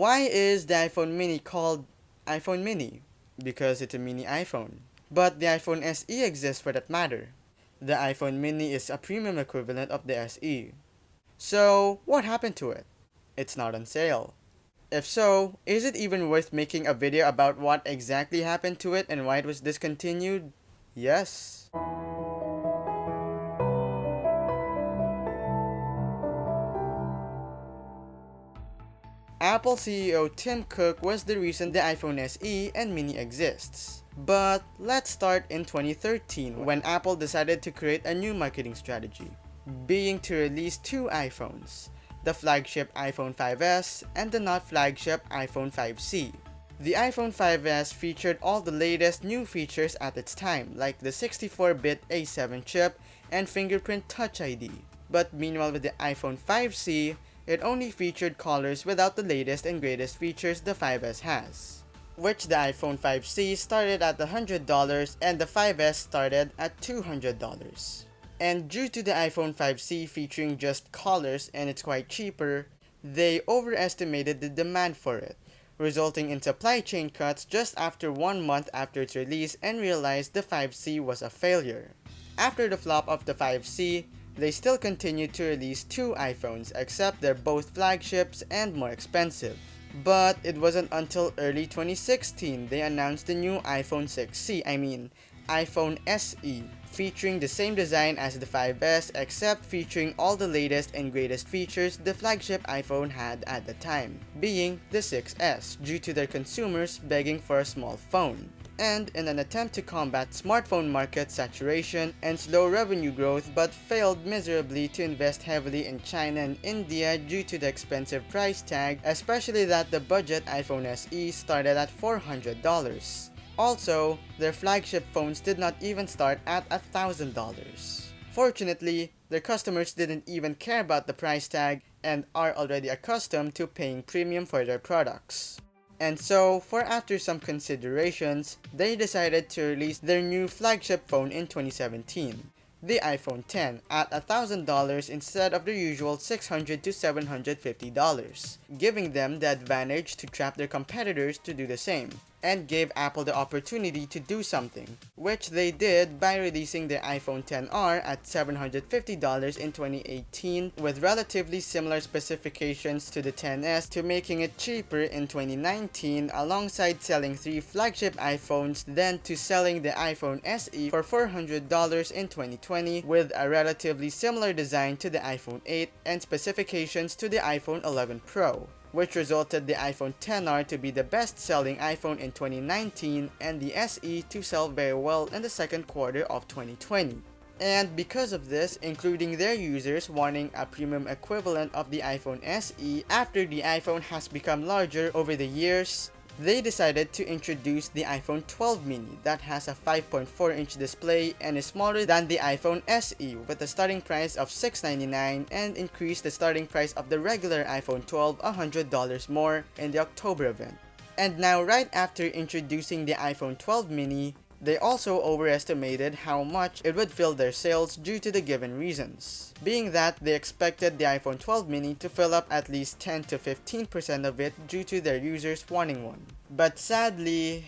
Why is the iPhone mini called iPhone mini? Because it's a mini iPhone. But the iPhone SE exists for that matter. The iPhone mini is a premium equivalent of the SE. So, what happened to it? It's not on sale. If so, is it even worth making a video about what exactly happened to it and why it was discontinued? Yes. Apple CEO Tim Cook was the reason the iPhone SE and mini exists. But let's start in 2013 when Apple decided to create a new marketing strategy, being to release two iPhones, the flagship iPhone 5S and the not flagship iPhone 5C. The iPhone 5S featured all the latest new features at its time, like the 64-bit A7 chip and fingerprint Touch ID. But meanwhile with the iPhone 5C, it only featured colors without the latest and greatest features the 5S has, which the iPhone 5C started at $100 and the 5S started at $200. And due to the iPhone 5C featuring just colors and it's quite cheaper, they overestimated the demand for it, resulting in supply chain cuts just after 1 month after its release and realized the 5C was a failure. After the flop of the 5C, they still continued to release two iPhones, except they're both flagships and more expensive. But it wasn't until early 2016 they announced the new iPhone 6C, iPhone SE, featuring the same design as the 5S except featuring all the latest and greatest features the flagship iPhone had at the time, being the 6S, due to their consumers begging for a small phone. And in an attempt to combat smartphone market saturation and slow revenue growth, but failed miserably to invest heavily in China and India due to the expensive price tag, especially that the budget iPhone SE started at $400. Also, their flagship phones did not even start at $1,000. Fortunately, their customers didn't even care about the price tag and are already accustomed to paying premium for their products. And so, after some considerations, they decided to release their new flagship phone in 2017, the iPhone X, at $1,000 instead of the usual $600 to $750, giving them the advantage to trap their competitors to do the same, and gave Apple the opportunity to do something, which they did by releasing the iPhone XR at $750 in 2018 with relatively similar specifications to the XS to making it cheaper in 2019, alongside selling 3 flagship iPhones, then to selling the iPhone SE for $400 in 2020 with a relatively similar design to the iPhone 8 and specifications to the iPhone 11 Pro, which resulted the iPhone XR to be the best-selling iPhone in 2019 and the SE to sell very well in the second quarter of 2020. And because of this, including their users wanting a premium equivalent of the iPhone SE after the iPhone has become larger over the years, they decided to introduce the iPhone 12 mini that has a 5.4-inch display and is smaller than the iPhone SE with a starting price of $699 and increase the starting price of the regular iPhone 12 $100 more in the October event. And now right after introducing the iPhone 12 mini, they also overestimated how much it would fill their sales due to the given reasons, being that they expected the iPhone 12 mini to fill up at least 10 to 15% of it due to their users wanting one. But sadly,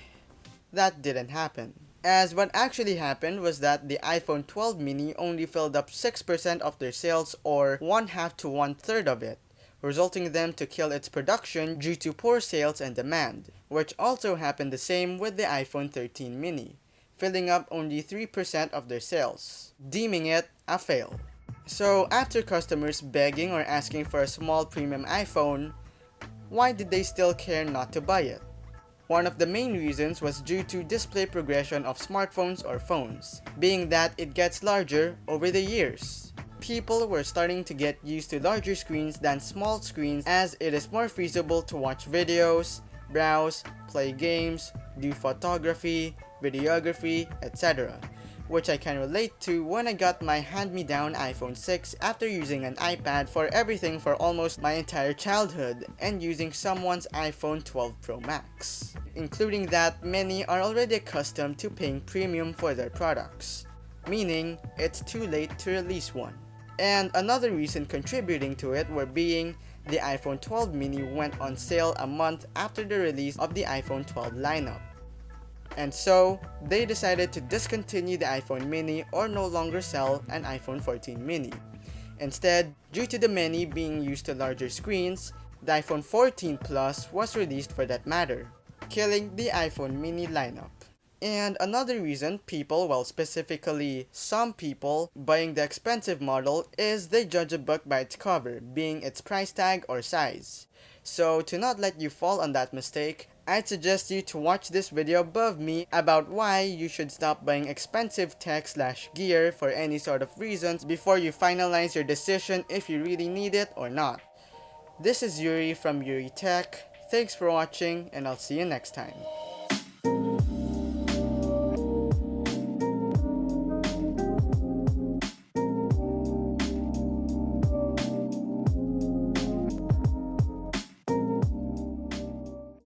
that didn't happen. As what actually happened was that the iPhone 12 mini only filled up 6% of their sales, or 1/2 to 1/3 of it, resulting them to kill its production due to poor sales and demand, which also happened the same with the iPhone 13 mini, filling up only 3% of their sales, deeming it a fail. So after customers begging or asking for a small premium iPhone, why did they still care not to buy it? One of the main reasons was due to display progression of smartphones or phones, being that it gets larger over the years. People were starting to get used to larger screens than small screens, as it is more feasible to watch videos, browse, play games, do photography, videography, etc., which I can relate to when I got my hand-me-down iPhone 6 after using an iPad for everything for almost my entire childhood and using someone's iPhone 12 Pro Max, including that many are already accustomed to paying premium for their products, meaning it's too late to release one. And another reason contributing to it were being the iPhone 12 mini went on sale a month after the release of the iPhone 12 lineup. And so, they decided to discontinue the iPhone mini or no longer sell an iPhone 14 mini. Instead, due to the mini being used to larger screens, the iPhone 14 Plus was released for that matter, killing the iPhone mini lineup. And another reason people, well specifically some people, buying the expensive model is they judge a book by its cover, being its price tag or size. So to not let you fall on that mistake, I'd suggest you to watch this video above me about why you should stop buying expensive tech/gear for any sort of reasons before you finalize your decision if you really need it or not. This is Euri from Euri Tech. Thanks for watching, and I'll see you next time.